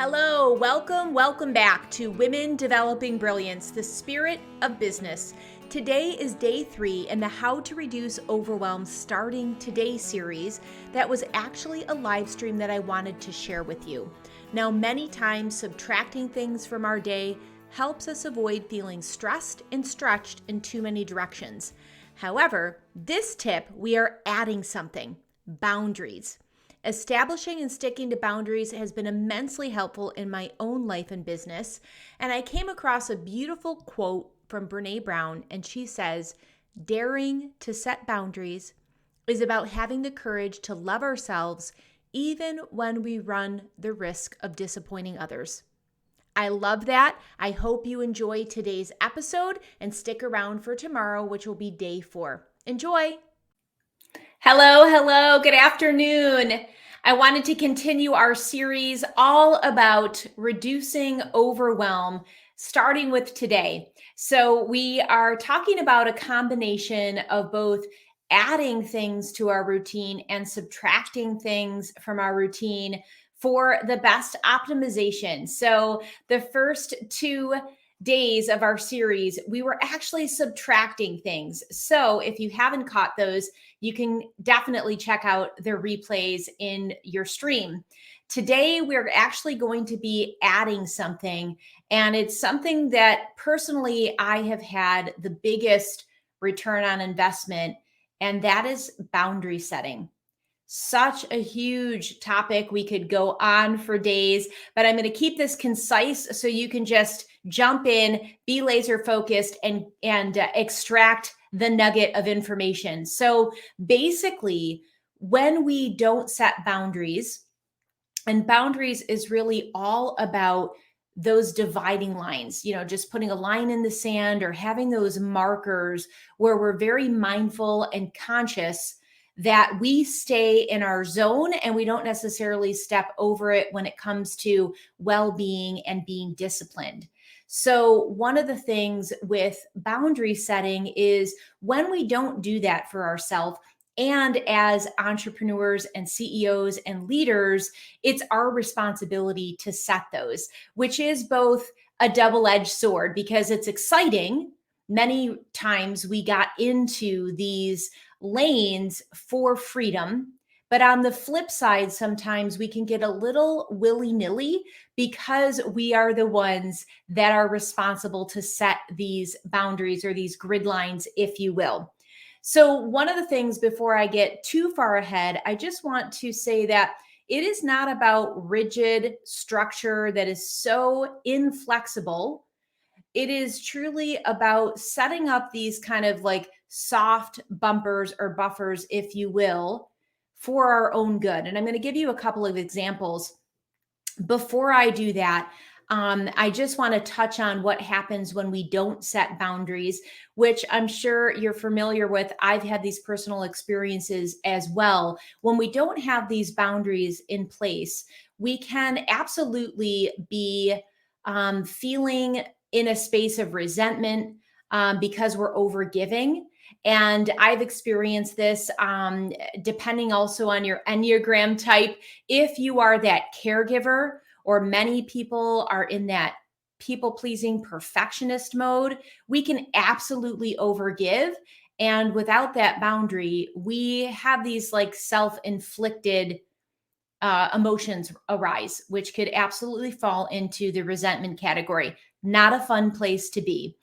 Hello, welcome back to Women Developing Brilliance, the Spirit of Business. Today is day 3 in the How to Reduce Overwhelm Starting Today series that was actually a live stream that I wanted to share with you. Now, many times subtracting things from our day helps us avoid feeling stressed and stretched in too many directions. However, this tip, we are adding something: boundaries. Establishing and sticking to boundaries has been immensely helpful in my own life and business. And I came across a beautiful quote from Brene Brown, and she says, "Daring to set boundaries is about having the courage to love ourselves even when we run the risk of disappointing others." I love that. I hope you enjoy today's episode and stick around for tomorrow, which will be day 4. Enjoy. Hello, good afternoon. I wanted to continue our series all about reducing overwhelm, starting with today. So we are talking about a combination of both adding things to our routine and subtracting things from our routine for the best optimization. So the first 2 days of our series, we were actually subtracting things. So if you haven't caught those, you can definitely check out the replays in your stream. Today, we're actually going to be adding something, and it's something that personally I have had the biggest return on investment, and that is boundary setting. Such a huge topic. We could go on for days, but I'm going to keep this concise so you can just jump in, be laser focused, and extract the nugget of information. So basically, when we don't set boundaries, and boundaries is really all about those dividing lines, just putting a line in the sand or having those markers where we're very mindful and conscious that we stay in our zone and we don't necessarily step over it when it comes to well-being and being disciplined. So one of the things with boundary setting is when we don't do that for ourselves, and as entrepreneurs and CEOs and leaders, it's our responsibility to set those, which is both a double-edged sword because it's exciting. Many times we got into these lanes for freedom. But on the flip side, sometimes we can get a little willy-nilly because we are the ones that are responsible to set these boundaries or these grid lines, if you will. So one of the things before I get too far ahead, I just want to say that it is not about rigid structure that is so inflexible. It is truly about setting up these kind of like soft bumpers or buffers, if you will, for our own good. And I'm going to give you a couple of examples. Before I do that, I just want to touch on what happens when we don't set boundaries, which I'm sure you're familiar with. I've had these personal experiences as well. When we don't have these boundaries in place, we can absolutely be feeling in a space of resentment because we're overgiving. And I've experienced this depending also on your Enneagram type. If you are that caregiver, or many people are in that people-pleasing perfectionist mode, we can absolutely overgive. And without that boundary, we have these like self-inflicted emotions arise, which could absolutely fall into the resentment category. Not a fun place to be.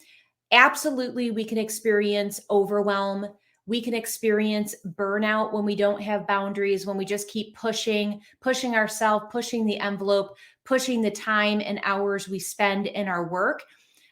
Absolutely, we can experience overwhelm. We can experience burnout when we don't have boundaries, when we just keep pushing ourselves, pushing the envelope, pushing the time and hours we spend in our work.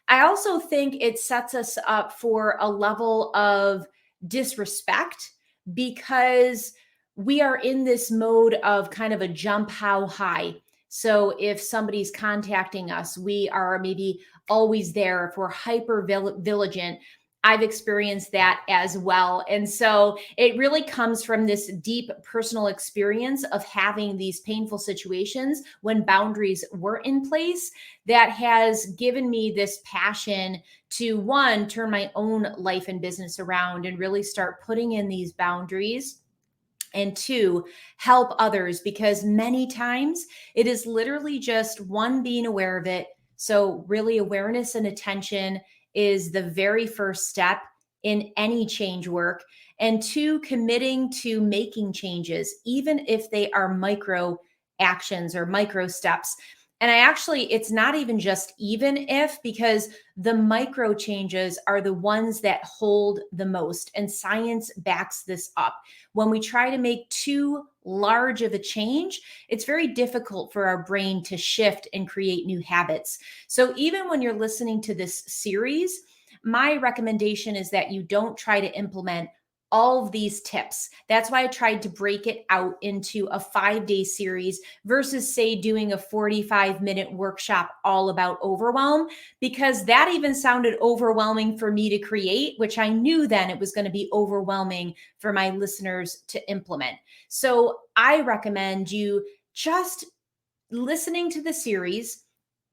I also think it sets us up for a level of disrespect because we are in this mode of kind of a jump how high. So if somebody's contacting us, we are maybe always there. If we're hyper vigilant, I've experienced that as well. And so it really comes from this deep personal experience of having these painful situations when boundaries were in place that has given me this passion to, one, turn my own life and business around and really start putting in these boundaries And two, help others, because many times it is literally just one, being aware of it. So, really, awareness and attention is the very first step in any change work. And two, committing to making changes, even if they are micro actions or micro steps. And it's not even just even if, because the micro changes are the ones that hold the most. And science backs this up. When we try to make too large of a change, it's very difficult for our brain to shift and create new habits. So even when you're listening to this series, my recommendation is that you don't try to implement all of these tips. That's why I tried to break it out into a 5-day series versus, say, doing a 45-minute workshop all about overwhelm, because that even sounded overwhelming for me to create, which I knew then it was going to be overwhelming for my listeners to implement. So I recommend you just listening to the series.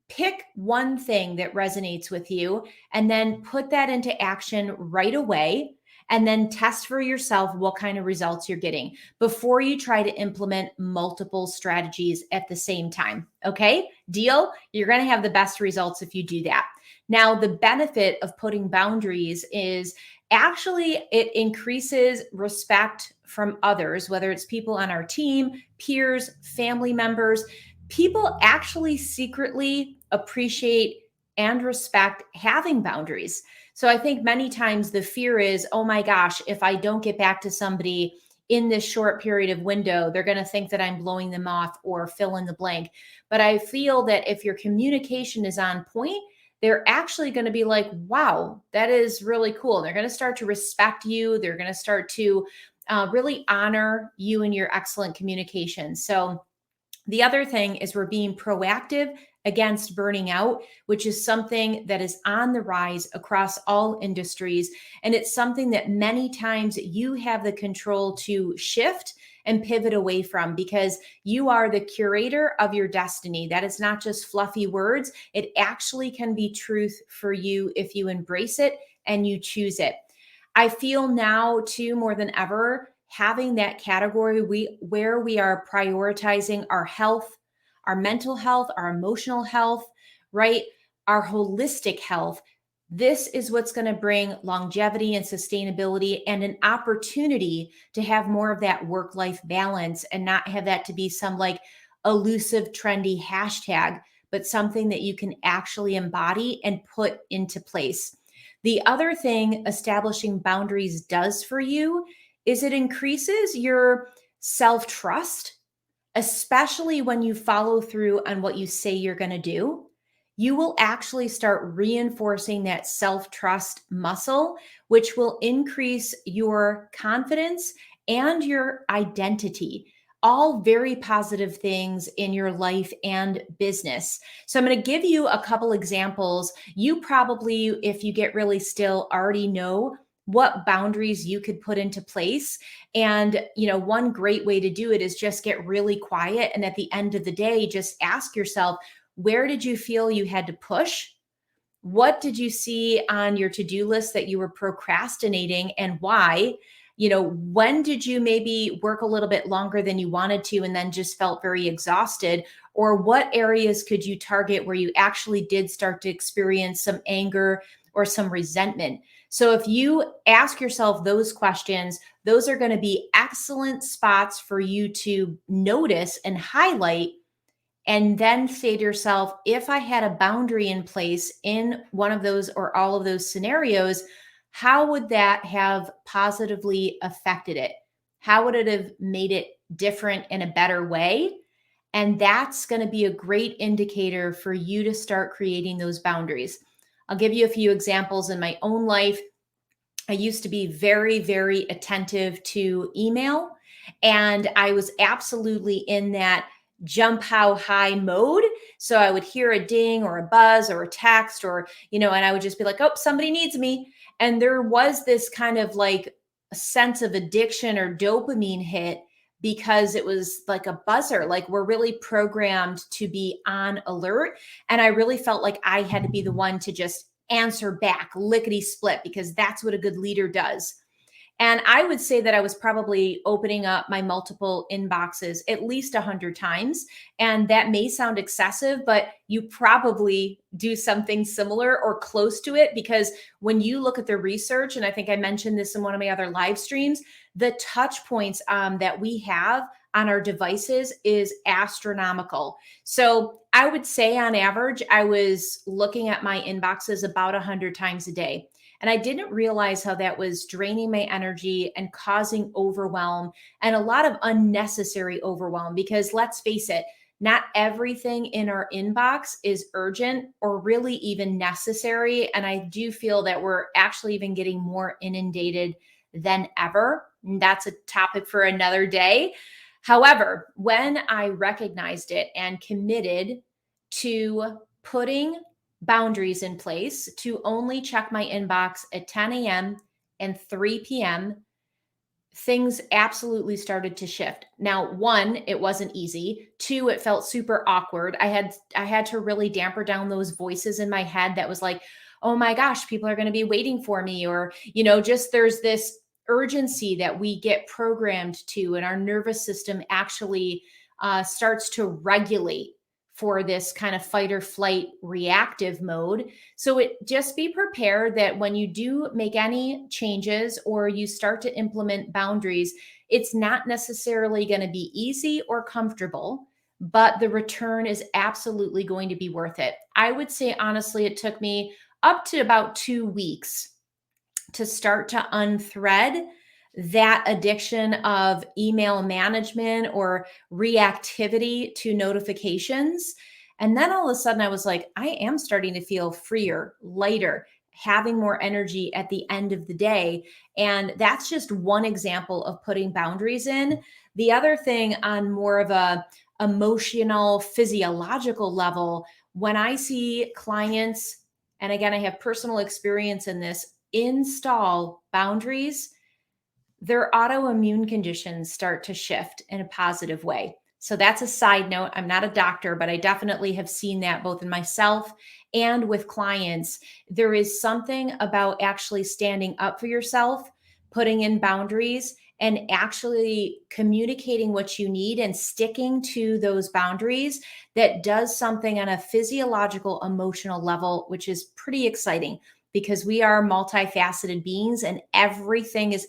Pick one thing that resonates with you and then put that into action right away. And then test for yourself what kind of results you're getting before you try to implement multiple strategies at the same time. Okay, deal? You're going to have the best results if you do that. Now, the benefit of putting boundaries is actually it increases respect from others, whether it's people on our team, peers, family members. People actually secretly appreciate and respect having boundaries. So I think many times the fear is, oh my gosh, if I don't get back to somebody in this short period of window, they're going to think that I'm blowing them off or fill in the blank. But I feel that if your communication is on point, they're actually going to be like, wow, that is really cool. They're going to start to respect you. They're going to start to really honor you and your excellent communication. So the other thing is we're being proactive against burning out, which is something that is on the rise across all industries. And it's something that many times you have the control to shift and pivot away from, because you are the curator of your destiny. That is not just fluffy words. It actually can be truth for you if you embrace it and you choose it. I feel now too, more than ever, having that category where we are prioritizing our health, our mental health, our emotional health, right? Our holistic health. This is what's going to bring longevity and sustainability and an opportunity to have more of that work-life balance and not have that to be some like elusive, trendy hashtag, but something that you can actually embody and put into place. The other thing establishing boundaries does for you is it increases your self-trust, especially when you follow through on what you say you're going to do. You will actually start reinforcing that self-trust muscle, which will increase your confidence and your identity. All very positive things in your life and business. So I'm going to give you a couple examples. You probably, if you get really still, already know what boundaries you could put into place. And, one great way to do it is just get really quiet. And at the end of the day, just ask yourself, where did you feel you had to push? What did you see on your to-do list that you were procrastinating and why? When did you maybe work a little bit longer than you wanted to and then just felt very exhausted? Or what areas could you target where you actually did start to experience some anger or some resentment? So if you ask yourself those questions, those are going to be excellent spots for you to notice and highlight, and then say to yourself, if I had a boundary in place in one of those or all of those scenarios, how would that have positively affected it? How would it have made it different in a better way? And that's going to be a great indicator for you to start creating those boundaries. I'll give you a few examples in my own life. I used to be very, very attentive to email, and I was absolutely in that jump how high mode. So I would hear a ding or a buzz or a text or, and I would just be like, oh, somebody needs me. And there was this kind of like a sense of addiction or dopamine hit because it was like a buzzer. Like we're really programmed to be on alert. And I really felt like I had to be the one to just answer back lickety split, because that's what a good leader does. And I would say that I was probably opening up my multiple inboxes at least 100 times. And that may sound excessive, but you probably do something similar or close to it, because when you look at the research, and I think I mentioned this in one of my other live streams, the touch points that we have on our devices is astronomical. So I would say on average, I was looking at my inboxes about 100 times a day. And I didn't realize how that was draining my energy and causing overwhelm, and a lot of unnecessary overwhelm, because let's face it, not everything in our inbox is urgent or really even necessary. And I do feel that we're actually even getting more inundated than ever. And that's a topic for another day. However, when I recognized it and committed to putting boundaries in place to only check my inbox at 10 a.m. and 3 p.m., things absolutely started to shift. Now, one, it wasn't easy. Two, it felt super awkward. I had to really damper down those voices in my head that was like, "Oh my gosh, people are going to be waiting for me," or, just there's this urgency that we get programmed to, and our nervous system actually starts to regulate for this kind of fight or flight reactive mode. So just be prepared that when you do make any changes or you start to implement boundaries, it's not necessarily going to be easy or comfortable, but the return is absolutely going to be worth it. I would say, honestly, it took me up to about 2 weeks to start to unthread that addiction of email management or reactivity to notifications. And then all of a sudden, I was like, I am starting to feel freer, lighter, having more energy at the end of the day. And that's just one example of putting boundaries in. The other thing, on more of a emotional, physiological level, when I see clients, and again, I have personal experience in this, install boundaries, their autoimmune conditions start to shift in a positive way. So that's a side note. I'm not a doctor, but I definitely have seen that both in myself and with clients. There is something about actually standing up for yourself, putting in boundaries, and actually communicating what you need and sticking to those boundaries that does something on a physiological, emotional level, which is pretty exciting, because we are multifaceted beings and everything is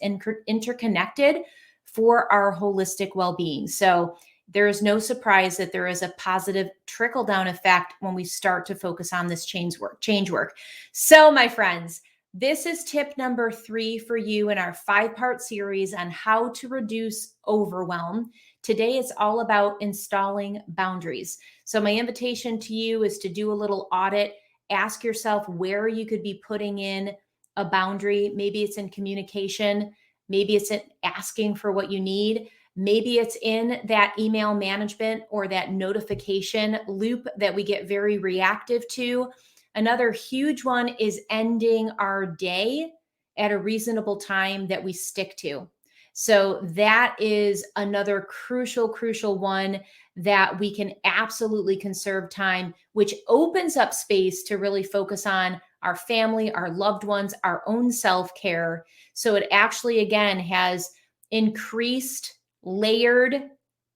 interconnected for our holistic well-being. So there is no surprise that there is a positive trickle down effect when we start to focus on this change work. So my friends, this is tip number 3 for you in our 5-part series on how to reduce overwhelm. Today it's all about installing boundaries. So my invitation to you is to do a little audit. Ask yourself where you could be putting in a boundary. Maybe it's in communication. Maybe it's in asking for what you need. Maybe it's in that email management or that notification loop that we get very reactive to. Another huge one is ending our day at a reasonable time that we stick to. So that is another crucial one, that we can absolutely conserve time, which opens up space to really focus on our family, our loved ones, our own self-care. So it actually, again, has increased, layered,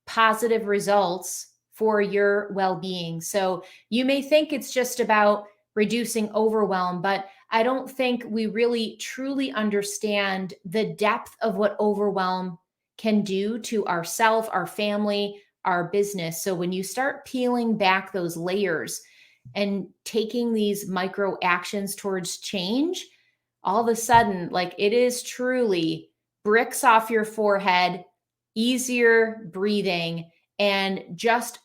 positive results for your well-being. So you may think it's just about reducing overwhelm, but I don't think we really truly understand the depth of what overwhelm can do to ourself, our family, our business. So when you start peeling back those layers and taking these micro actions towards change, all of a sudden, like, it is truly bricks off your forehead, easier breathing, and just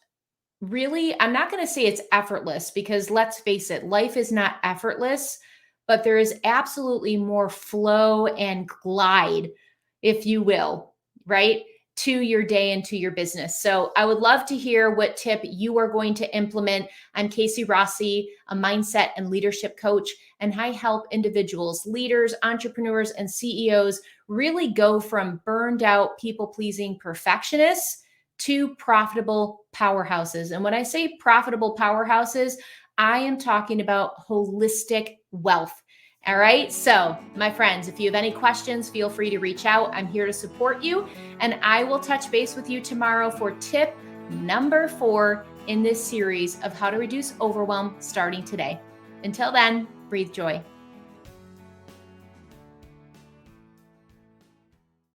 really, I'm not going to say it's effortless, because let's face it, life is not effortless, but there is absolutely more flow and glide, if you will, right, to your day and to your business. So I would love to hear what tip you are going to implement. I'm Casey Rossi, a mindset and leadership coach, and I help individuals, leaders, entrepreneurs, and CEOs really go from burned out, people pleasing perfectionists to profitable powerhouses. And when I say profitable powerhouses, I am talking about holistic wealth. All right. So, my friends, if you have any questions, feel free to reach out. I'm here to support you. And I will touch base with you tomorrow for tip number 4 in this series of how to reduce overwhelm starting today. Until then, breathe joy.